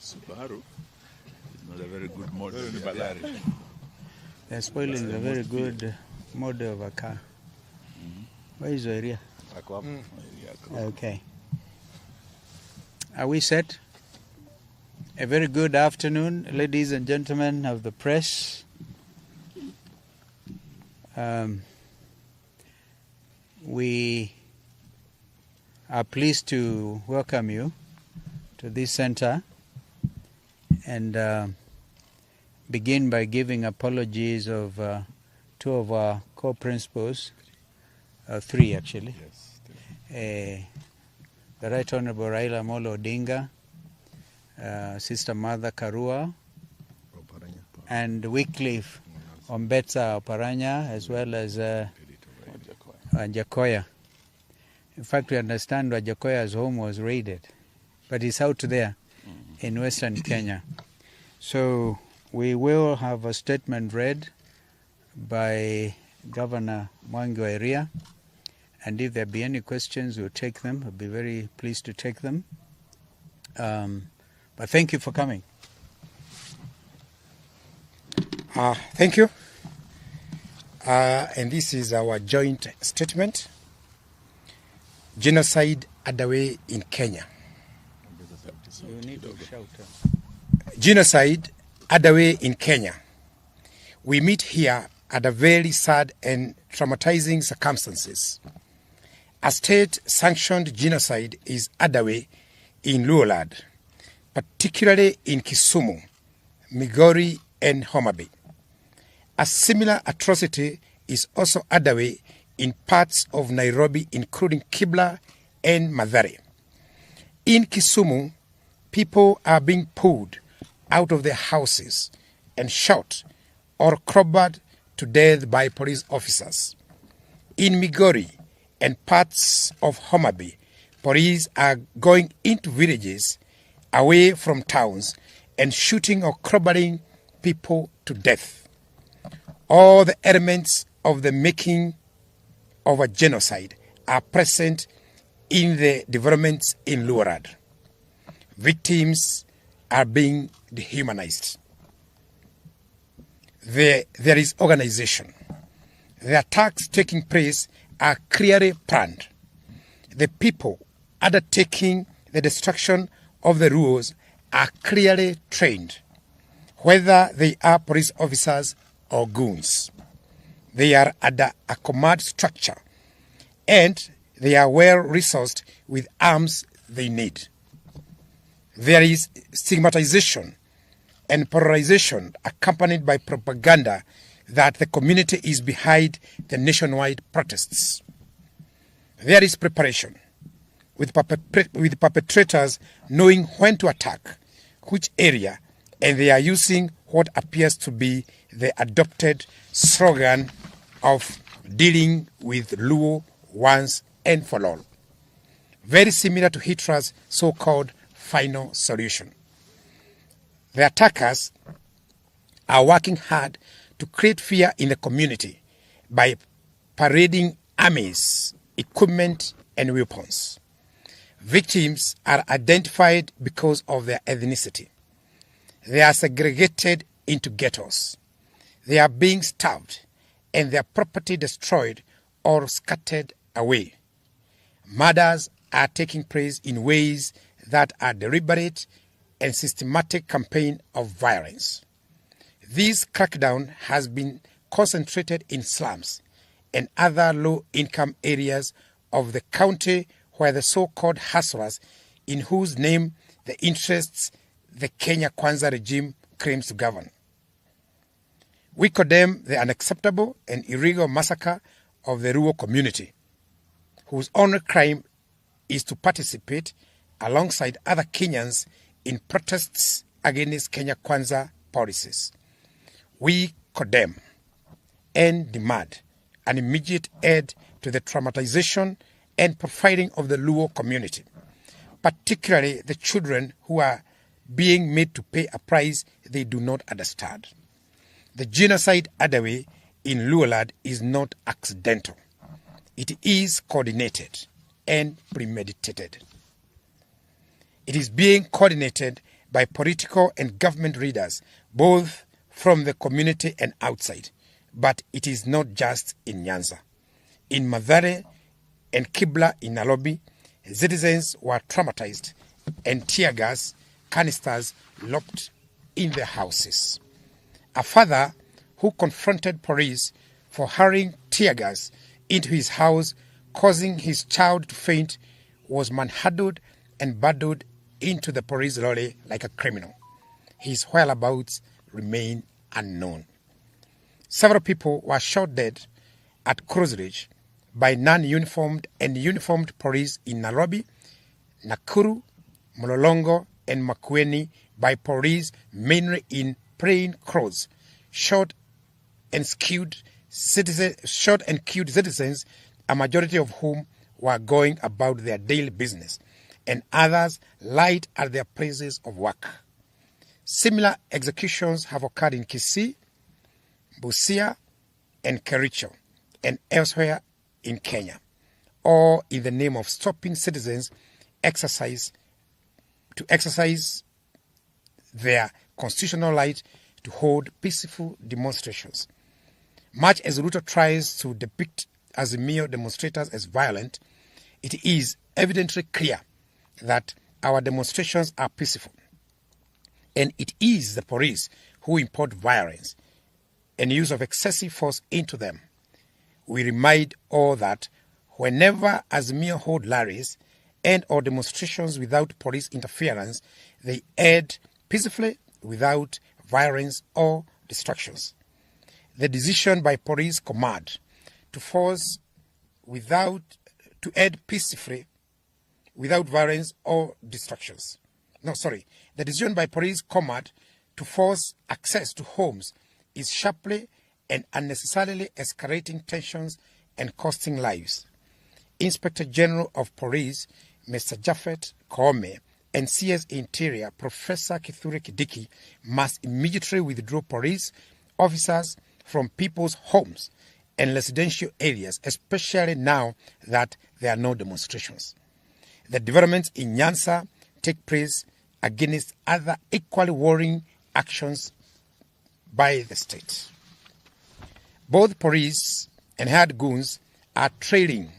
Subaru is not a very good model. They're spoiling a very good model of a car. Where is the area? Okay. Are we set? A very good afternoon, ladies and gentlemen of the press. We are pleased to welcome you to this center and begin by giving apologies of two of our co-principals, three actually. Yes, the Right Honorable Raila Amolo Odinga, Sister Martha Karua, and Wycliffe Ombetsa Oparanya, as well as Wajakoya. In fact, we understand Wajakoya's home was raided, but he's out there in Western Kenya. So we will have a statement read by Governor Mwangi wa Iria, and if there be any questions, we'll take them. I'll be very pleased to take them. But thank you for coming. Thank you. And this is our joint statement. Genocide underway in Kenya. You need to shout. Genocide underway in Kenya. We meet here under very sad and traumatizing circumstances. A state-sanctioned genocide is underway in Luoland, particularly in Kisumu, Migori, and Homa Bay. A similar atrocity is also underway in parts of Nairobi, including Kibra and Mathare. In Kisumu, people are being pulled out of their houses and shot or crowbarred to death by police officers. In Migori and parts of Homa Bay, police are going into villages away from towns and shooting or crowbarring people to death. All the elements of the making of a genocide are present in the developments in Luorad. Victims are being dehumanized. There is organization. The attacks taking place are clearly planned. The people undertaking the destruction of the rules are clearly trained, whether they are police officers or goons. They are under a command structure and they are well resourced with arms they need. There is stigmatization and polarization accompanied by propaganda that the community is behind the nationwide protests. There is preparation, with perpetrators knowing when to attack, which area, and they are using what appears to be the adopted slogan of dealing with Luo once and for all. Very similar to Hitler's so-called final solution. The attackers are working hard to create fear in the community by parading armies, equipment, and weapons. Victims are identified because of their ethnicity. They are segregated into ghettos. They are being starved and their property destroyed or scattered away. Murders are taking place in ways that are deliberate and systematic campaign of violence. This crackdown has been concentrated in slums and other low-income areas of the county where the so-called hustlers, in whose name the interests the Kenya Kwanza regime claims to govern. We condemn the unacceptable and illegal massacre of the Luo community, whose only crime is to participate alongside other Kenyans in protests against Kenya Kwanza policies. We condemn and demand an immediate end to the traumatization and profiling of the Luo community, particularly the children who are being made to pay a price they do not understand. The genocide underway in Luoland is not accidental. It is coordinated and premeditated. It is being coordinated by political and government leaders, both from the community and outside. But it is not just in Nyanza. In Mathare and Kibla in Nairobi, citizens were traumatized and tear gas canisters locked in their houses. A father who confronted police for hurling tear gas into his house, causing his child to faint, was manhandled and bundled into the police lorry like a criminal. His whereabouts remain unknown. Several people were shot dead at Cross Ridge by non-uniformed and uniformed police in Nairobi, Nakuru, Mlolongo, and Makueni by police mainly in plain clothes, shot and killed citizens, a majority of whom were going about their daily business, and others lied at their places of work. Similar executions have occurred in Kisii, Busia, and Kericho, and elsewhere in Kenya, all in the name of stopping citizens to exercise their constitutional right to hold peaceful demonstrations. Much as Ruto tries to depict Azimio demonstrators as violent, it is evidently clear that our demonstrations are peaceful. And it is the police who import violence and use of excessive force into them. We remind all that whenever Azimio hold rallies and or demonstrations without police interference, they end peacefully without violence or distractions. The decision by police command to end peacefully without violence or distractions. The decision by police command to force access to homes is sharply and unnecessarily escalating tensions and costing lives. Inspector General of Police, Mr. Japhet Koome, and CS Interior, Professor Kithure Kindiki, must immediately withdraw police officers from people's homes and residential areas, especially now that there are no demonstrations. The developments in Nyanza take place against other equally worrying actions by the state. Both police and hired goons are trailing,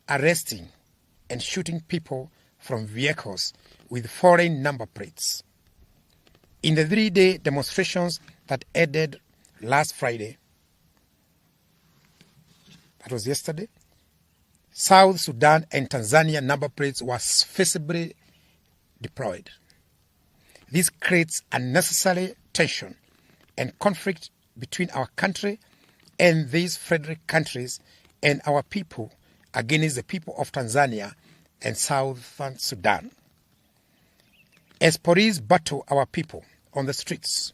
arresting, and shooting people from vehicles with foreign number plates. In the 3-day demonstrations that ended last Friday, that was yesterday, South Sudan and Tanzania number plates were visibly deployed. This creates unnecessary tension and conflict between our country and these friendly countries and our people against the people of Tanzania and Southern Sudan. As police battle our people on the streets,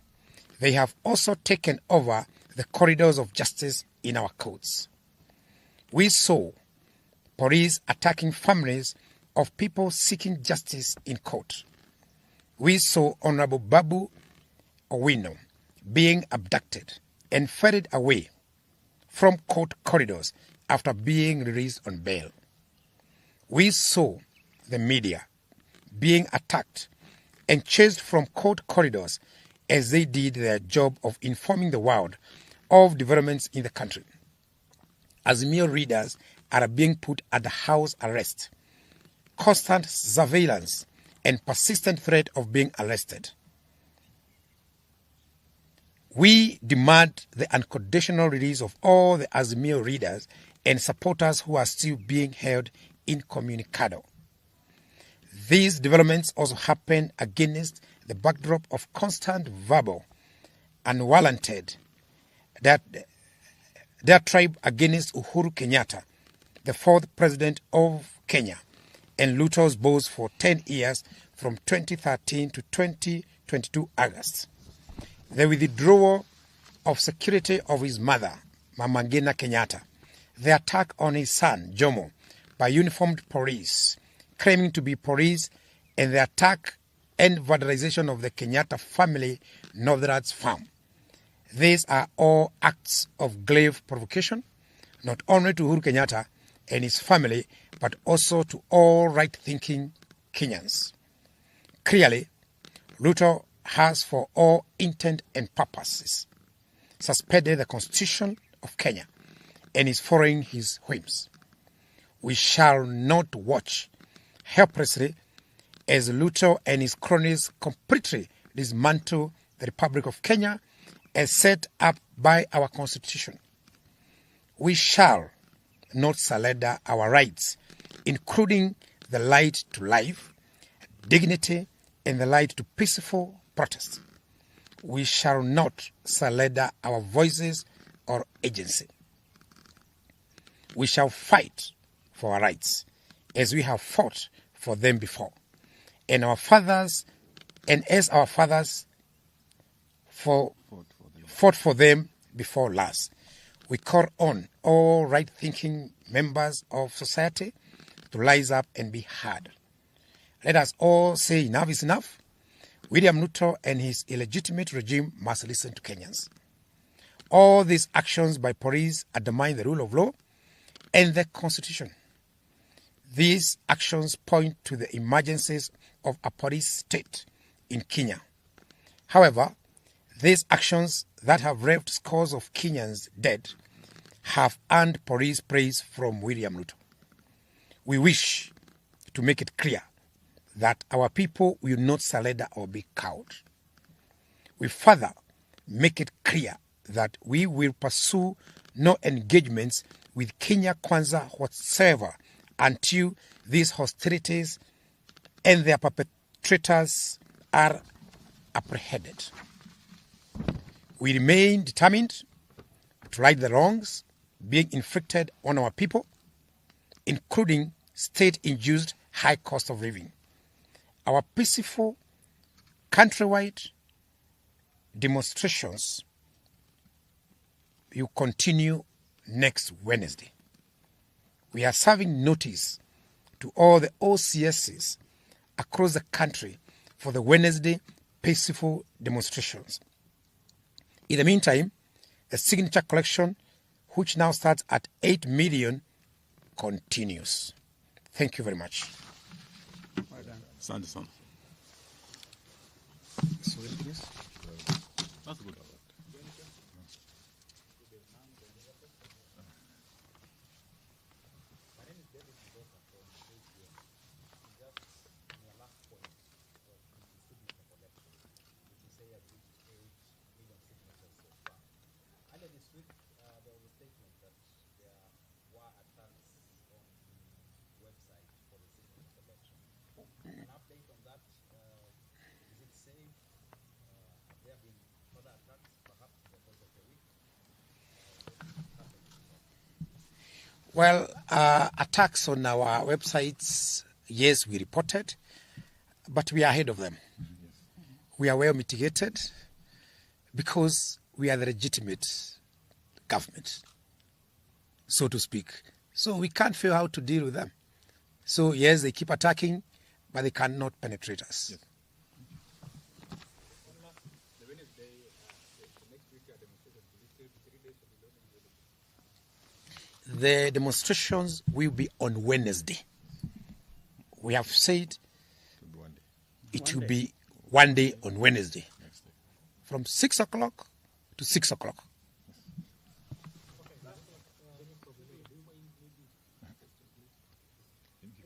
they have also taken over the corridors of justice in our courts. We saw police attacking families of people seeking justice in court. We saw Honorable Babu Owino being abducted and ferried away from court corridors after being released on bail. We saw the media being attacked and chased from court corridors as they did their job of informing the world of developments in the country. Azimio readers are being put under house arrest, constant surveillance, and persistent threat of being arrested. We demand the unconditional release of all the Azimio readers and supporters who are still being held incommunicado. These developments also happen against the backdrop of constant verbal, unwarranted, diatribe against Uhuru Kenyatta, the fourth president of Kenya, and Ruto's boss for 10 years from 2013 to 2022 August. The withdrawal of security of his mother, Mama Ngina Kenyatta, the attack on his son, Jomo, by uniformed police, claiming to be police, and the attack and vandalization of the Kenyatta family Northern's farm. These are all acts of grave provocation, not only to Uhuru Kenyatta, and his family, but also to all right-thinking Kenyans. Clearly, Ruto has, for all intent and purposes, suspended the Constitution of Kenya and is following his whims. We shall not watch helplessly as Ruto and his cronies completely dismantle the Republic of Kenya as set up by our Constitution. We shall not surrender our rights, including the right to life, dignity, and the right to peaceful protest. We shall not surrender our voices or agency. We shall fight for our rights as we have fought for them before, and as our fathers fought for them before last. We call on all right-thinking members of society to rise up and be heard. Let us all say enough is enough. William Ruto and his illegitimate regime must listen to Kenyans. All these actions by police undermine the rule of law and the Constitution. These actions point to the emergencies of a police state in Kenya. However, these actions that have left scores of Kenyans dead have earned police praise from William Ruto. We wish to make it clear that our people will not surrender or be cowed. We further make it clear that we will pursue no engagements with Kenya Kwanza whatsoever until these hostilities and their perpetrators are apprehended. We remain determined to right the wrongs being inflicted on our people, including state-induced high cost of living. Our peaceful countrywide demonstrations will continue next Wednesday. We are serving notice to all the OCSs across the country for the Wednesday peaceful demonstrations. In the meantime, the signature collection, which now starts at 8 million, continues. Thank you very much. Asante sana. That's good. Well, attacks on our websites, yes, we reported, but we are ahead of them. We are well mitigated because we are the legitimate government, so to speak. So we can't figure out how to deal with them. So yes, they keep attacking, but they cannot penetrate us. Yes. The demonstrations will be on Wednesday. We have said it will be one day on Wednesday, from 6 o'clock to 6 o'clock.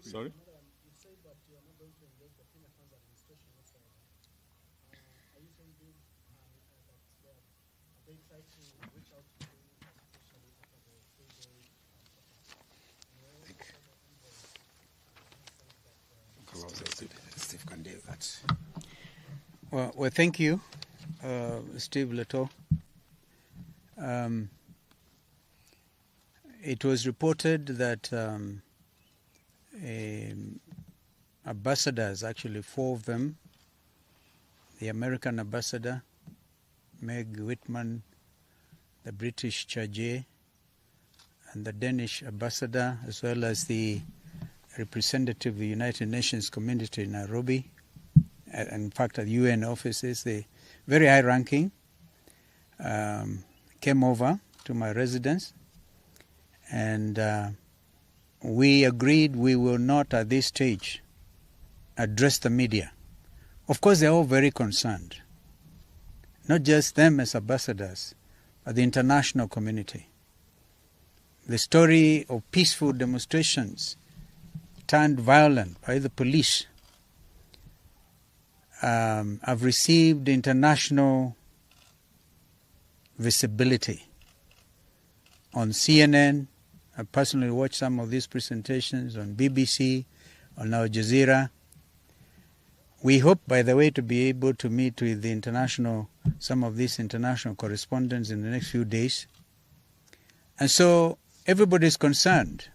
Sorry? Steve can do that. Well, thank you, Steve Leto. It was reported that ambassadors, actually 4 of them, the American ambassador, Meg Whitman, the British Chargé, and the Danish ambassador, as well as the representative of the United Nations community in Nairobi, in fact at UN offices, the very high ranking, came over to my residence, and we agreed we will not at this stage address the media. Of course, they're all very concerned. Not just them as ambassadors, but the international community. The story of peaceful demonstrations turned violent by the police have received international visibility. On CNN, I personally watched some of these presentations, on BBC, on Al Jazeera. We hope, by the way, to be able to meet with some of these international correspondents in the next few days. And so everybody is concerned.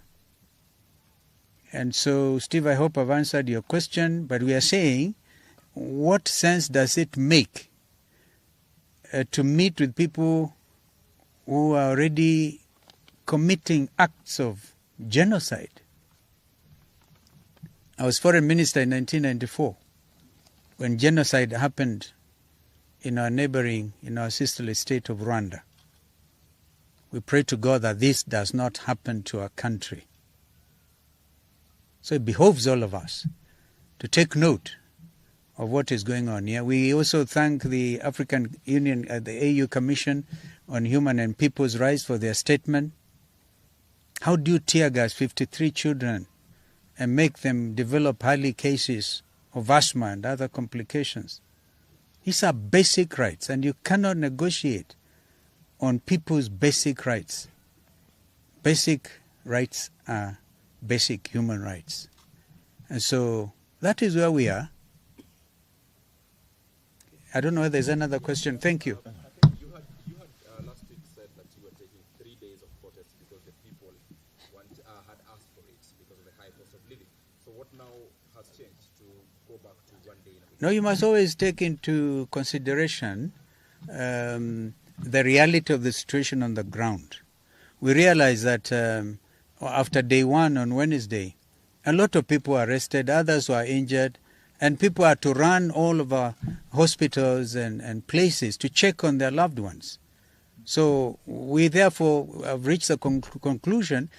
And so, Steve, I hope I've answered your question, but we are saying, what sense does it make to meet with people who are already committing acts of genocide? I was foreign minister in 1994 when genocide happened in our sisterly state of Rwanda. We pray to God that this does not happen to our country. So it behoves all of us to take note of what is going on here. We also thank the African Union, the AU Commission on Human and People's Rights for their statement. How do you tear gas 53 children and make them develop early cases of asthma and other complications? These are basic rights, and you cannot negotiate on people's basic rights. Basic rights are basic human rights. And so that is where we are. I don't know if there's another question. Thank you. I think you had last week said that you were taking 3 days of protest because the people had asked for it because of the high cost of living. So what now has changed to go back to 1 day? No, you must always take into consideration the reality of the situation on the ground. We realize that after day one on Wednesday, a lot of people were arrested, others were injured, and people are to run all of our hospitals and places to check on their loved ones. So we therefore have reached the conclusion,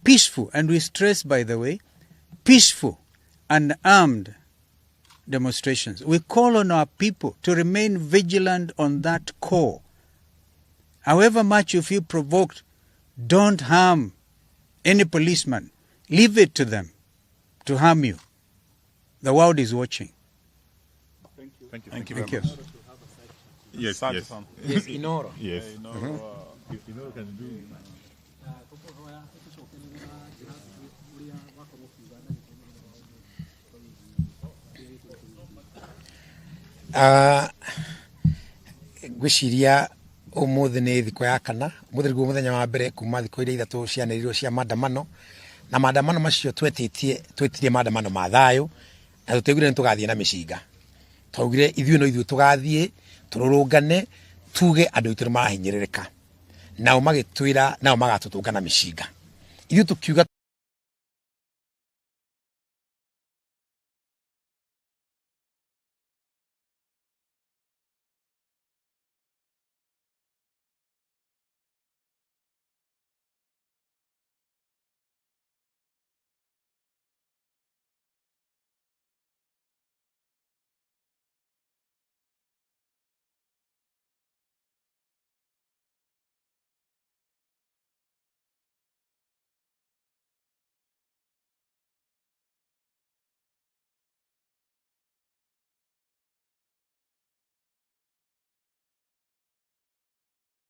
peaceful, and we stress, by the way, peaceful and armed demonstrations. We call on our people to remain vigilant on that core. However much you feel provoked, don't harm any policeman. Leave it to them to harm you. The world is watching. Thank you. Thank you. Thank you. Yes, yes. Yes, Inoro. Yes. Inoro can do. Gwiciria umuthi ni thiko ya kana umuthi niguo muthenya wa mbere kuma thiko iria ithatu cianĩrĩirwo cia maandamano na maandamano macio twetirie maandamano ma thayo na tutegire ni tugathie na mĩcinga twaugire ithuĩ no ithuĩ tugathie tururungane tuge andũ itũ mahinyĩrĩrĩka nao magĩtwĩra nao magatũtũnga na mĩcinga ithuĩ tukiuga